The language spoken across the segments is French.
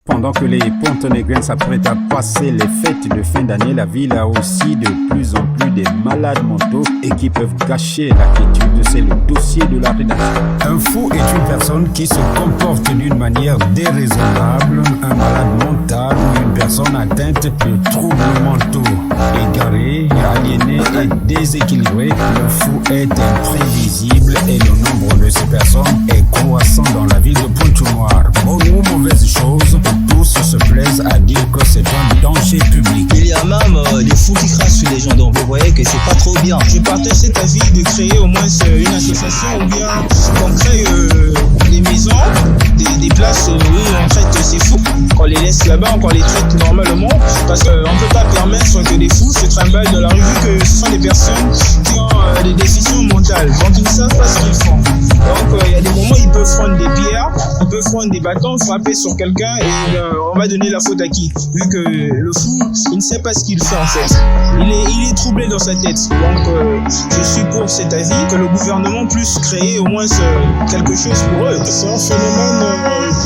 Pendant que les Pontonégrins s'apprêtent à passer les fêtes de fin d'année, la ville a aussi de plus en plus des malades mentaux et qui peuvent gâcher la quiétude. C'est le dossier de la rédaction. Un fou est une personne qui se comporte d'une manière déraisonnable, un malade mental ou une personne atteinte de troubles mentaux. Égaré, aliéné et déséquilibré, le fou est imprévisible et le nombre de ces personnes est croissant dans la ville de Pointe-Noire. Bonne ou mauvaise chose, tous se plaisent à dire que c'est un danger public. Il y a même des fous qui crachent sur les gens, donc vous voyez que c'est pas trop bien. Je partage cet avis de créer au moins une association ou bien qu'on crée des maisons, des places où on traite ces fous, qu'on les laisse là-bas, qu'on les traite normalement, parce qu'on ne peut pas permettre que des fous se trimballent dans la rue vu que ce sont des personnes qui ont des déficiences mentales, donc ils ne savent pas ce qu'ils font. Donc il y a des moments ils peuvent prendre des pierres, ils peuvent prendre des bâtons, frapper sur quelqu'un et on va donner la faute à qui? Vu que le fou, il ne sait pas ce qu'il fait en fait. Il est troublé dans sa tête. Donc je suis pour cet avis que le gouvernement puisse créer au moins quelque chose pour eux. C'est un phénomène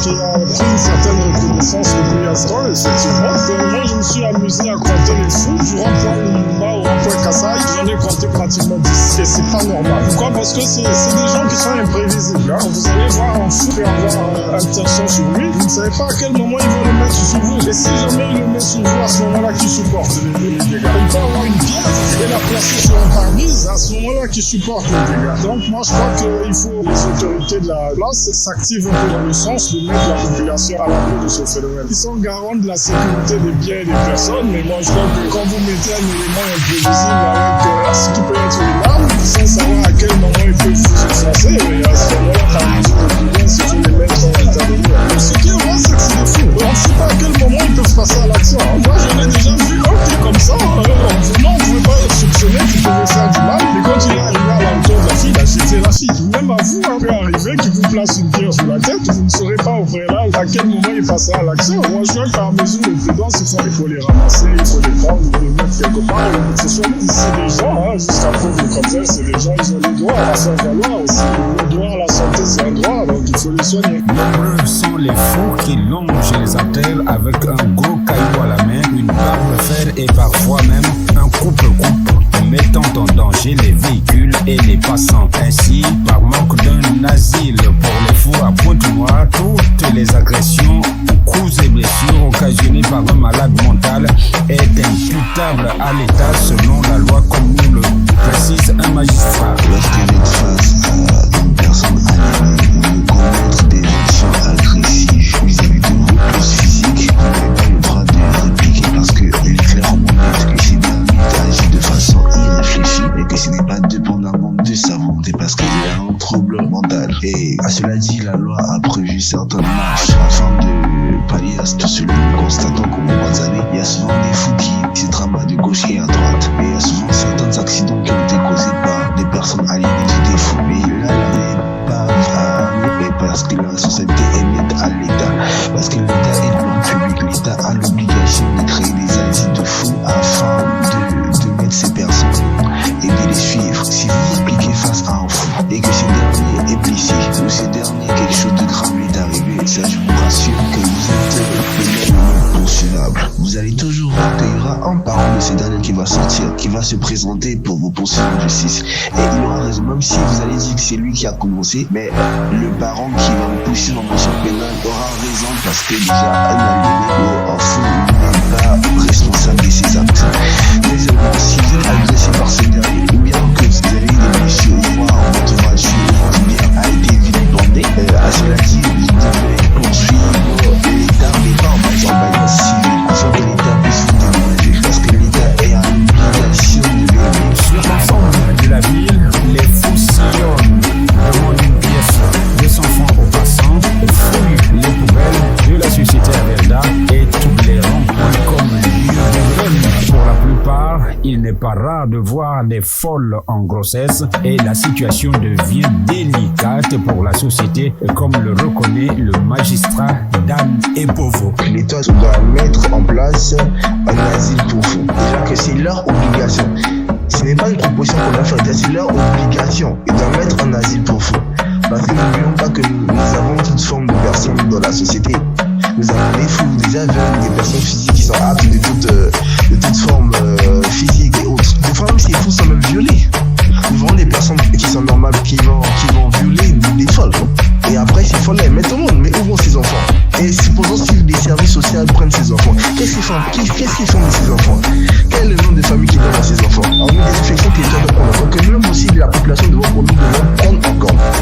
qui a pris une certaine reconnaissance depuis l'instant, effectivement. Moi je me suis amusé à compter les fous. Du rond-point Lumumba au rond-point Kassai, j'en ai compté pratiquement 10. Et c'est pas normal. Pourquoi? Parce que c'est des gens qui sont imprévisibles. Hein. Vous allez voir un fou et avoir attention sur lui. Vous ne savez pas à quel moment ils vont le mettre sur vous. Et si jamais il le met sur vous, à ce moment-là, qui supporte les dégâts? Il peut avoir une pierre et la placer sur un pare-brise, à ce moment-là, qui supporte les dégâts. Donc moi, je crois qu'il faut que les autorités de la place s'activent un peu dans le sens de mettre la population à l'abri de ce phénomène. Ils sont garants de la sécurité des biens et des personnes, mais moi, je crois que quand vous mettez un élément imprévisible avec ce qui peut être une arme, sans savoir à quel moment il peut vous enfoncer, et à ce moment-là, par mesure de prudence, il faut les mettre en état de mort. Donc ce qui est vrai, c'est que c'est des fous. On ne sait pas à quel moment ils peuvent passer à l'action. Moi, je l'ai déjà vu un qui est comme ça. En venant, on ne pouvait pas soupçonner qu'il pouvait faire du mal. Et quand il est arrivé à la hauteur de la fille, il a jeté la fille. Même à vous, il peut arriver qu'il vous place une pierre sur la tête. Vous ne saurez pas au préalable à quel moment il passera à l'action. Moi, je crois qu'à mesure de prudence, il faut les ramasser, il faut les prendre, il faut les mettre quelque part. Ce sont ici des gens, jusqu'à preuve du contraire, c'est des gens, ils ont le droit à faire valoir aussi. Le droit à la santé, c'est un droit, donc il faut les soigner. Nombreux sont les fous qui longent les artères avec un gros caillou à la main, une barre de fer et parfois même un coupe-coupe, mettant en danger les véhicules et les passants. Ainsi, par manque d'un asile pour les fous à Pointe-Noire, toutes les agressions, coups et blessures occasionnées par un malade mental est imputable à l'État selon la loi, comme nous le précise un magistrat. Lorsque vous êtes face à une personne aliénée, commettre des actions agressives vis-à-vis de vos plus physiques, vous n'avez pas le droit de répliquer parce qu'il est clairement net que ces derniers agissent de façon irréfléchie et que ce n'est pas dépendamment de sa volonté parce qu'il a un trouble mental. Et à cela dit, la loi a prévu certaines marches afin de pallier à tout cela. Nous constatons qu'au moment des années, il y a souvent des fous qui se trament de gauche et à droite. Et il y a souvent certains accidents qui ont été causés par des personnes aliénées qui étaient fous. Mais là, n'est pas vrai parce que la responsabilité est nette à l'État. Parce que l'État est le public. L'État a l'obligation de créer des asiles de fous afin de mettre ces personnes et de les suivre. Si vous appliquez face à un fou et que ce dernier est blessé ou ce dernier quelque chose de grave lui est arrivé, ça je vous rassure que vous êtes poursuivable. Vous allez toujours voir qu'il y aura un parent de ce dernier qui va sortir, qui va se présenter pour vous poursuivre en justice. Et il aura raison, même si vous allez dire que c'est lui qui a commencé, mais le parent qui va vous pousser dans le champ pénal aura raison parce que déjà un aliéné ou un fou n'est pas responsable de ses actes. Deuxièmement, si vous êtes agressé par ce dernier, ou bien que vous avez eu des blessures, voire votre voiture, ou bien a été vilipendée, à cela dit, vous devez poursuivre l'État, mais pas en baillement civil, afin que l'État puisse vous dédommager, parce que l'État est en obligation de veiller. Sur l'ensemble de la ville, les fous sillonnent, demandent une pièce, 200 francs aux passants, fouillent les poubelles de la société Averda et tous les ronds-points comme lieu de veine. Pour la plupart, il n'est pas rare de voir des folles en grossesse et la situation devient délicate pour la société, comme le reconnaît le magistrat Dan Epovo. L'État doit mettre en place un asile pour fous. Déjà que c'est leur obligation. Ce n'est pas une proposition qu'on a faite, c'est leur obligation. Ils doivent mettre un asile pour fous. Parce que n'oublions pas que nous avons toute forme de personnes dans la société. Nous avons des fous, des aveugles, des personnes physiques qui sont aptes de toute forme physique et autres. Des fois même ces fous sont même violés. Nous avons des personnes qui sont normales qui vont violer des folles. Et après ces folles elles mettent au monde. Mais où vont ces enfants? Et supposons si des services sociaux prennent ces enfants. Qu'est-ce qu'ils font de ces enfants? Quel est le nom de famille qui donne à ces enfants? En une des réflexions qui est en train de prendre. Donc que même aussi la population devant pour nous devons